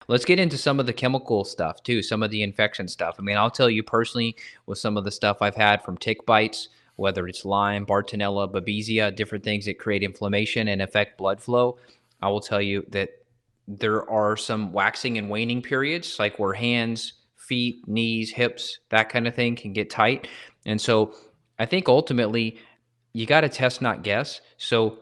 Let's get into some of the chemical stuff too, some of the infection stuff. I mean, I'll tell you personally, with some of the stuff I've had from tick bites, whether it's Lyme, Bartonella, Babesia, different things that create inflammation and affect blood flow, I will tell you that there are some waxing and waning periods, like where hands, feet, knees, hips, that kind of thing can get tight. And so I think ultimately you got to test, not guess. So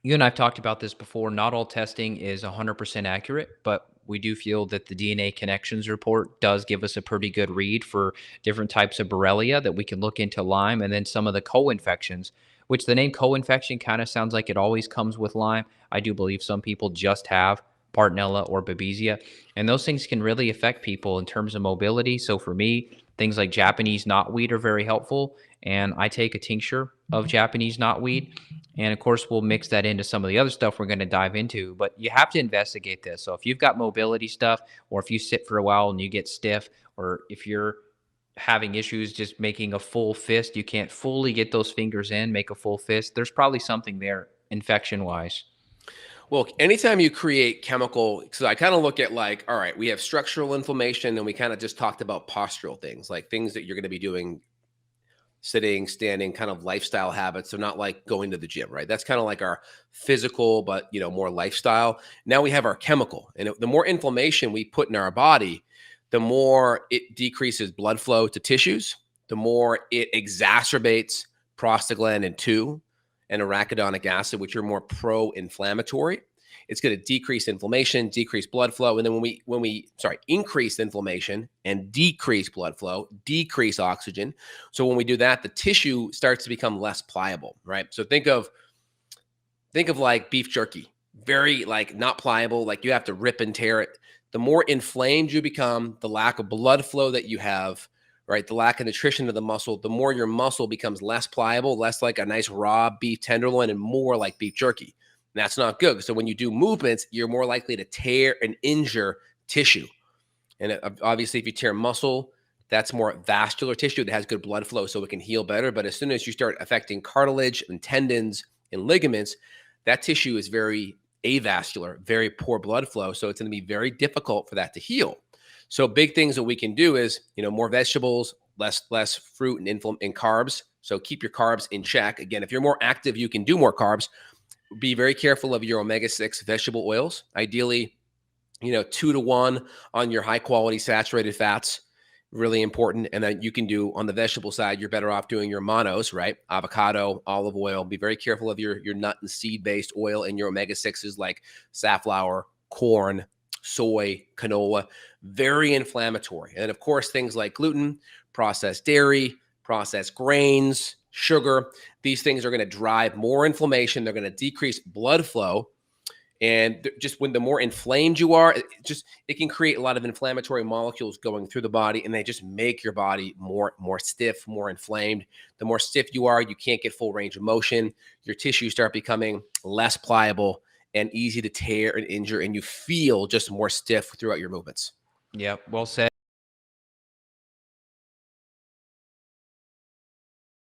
you and I've talked about this before. Not all testing is 100% accurate, but we do feel that the DNA connections report does give us a pretty good read for different types of Borrelia that we can look into Lyme, and then some of the co-infections, which the name co-infection kind of sounds like it always comes with Lyme. I do believe some people just have Bartonella or Babesia, and those things can really affect people in terms of mobility. So for me, things like Japanese knotweed are very helpful, and I take a tincture of Japanese knotweed, and of course, we'll mix that into some of the other stuff we're going to dive into. But you have to investigate this. So if you've got mobility stuff, or if you sit for a while and you get stiff, or if you're having issues just making a full fist, you can't fully get those fingers in, make a full fist, there's probably something there infection wise. Well, anytime you create chemical, so I kind of look at like, all right, we have structural inflammation, and we kind of just talked about postural things, like things that you're going to be doing sitting, standing, kind of lifestyle habits. So not like going to the gym, right? That's kind of like our physical, but more lifestyle. Now we have our chemical, and the more inflammation we put in our body, the more it decreases blood flow to tissues, the more it exacerbates prostaglandin 2 and arachidonic acid, which are more pro-inflammatory. It's going to decrease inflammation, decrease blood flow, and then when we increase inflammation and decrease blood flow, decrease oxygen. So when we do that, the tissue starts to become less pliable, right? So think of like beef jerky, very like not pliable, like you have to rip and tear it. The more inflamed you become, the lack of blood flow that you have, right? The lack of nutrition to the muscle, the more your muscle becomes less pliable, less like a nice raw beef tenderloin and more like beef jerky. And that's not good. So when you do movements, you're more likely to tear and injure tissue. And obviously, if you tear muscle, that's more vascular tissue that has good blood flow, so it can heal better. But as soon as you start affecting cartilage and tendons and ligaments, that tissue is very avascular, very poor blood flow. So it's going to be very difficult for that to heal. So big things that we can do is, more vegetables, less fruit and carbs. So keep your carbs in check. Again, if you're more active, you can do more carbs. Be very careful of your omega-6 vegetable oils. Ideally, 2-to-1 on your high quality saturated fats, really important. And then you can do on the vegetable side, you're better off doing your monos, right? Avocado, olive oil. Be very careful of your nut and seed based oil and your omega-6s like safflower, corn, soy, canola. Very inflammatory. And of course, things like gluten, processed dairy, processed grains, sugar. These things are going to drive more inflammation. They're going to decrease blood flow. And just when the more inflamed you are, it can create a lot of inflammatory molecules going through the body, and they just make your body more stiff, more inflamed. The more stiff you are, you can't get full range of motion. Your tissues start becoming less pliable and easy to tear and injure, and you feel just more stiff throughout your movements. Yeah, well said.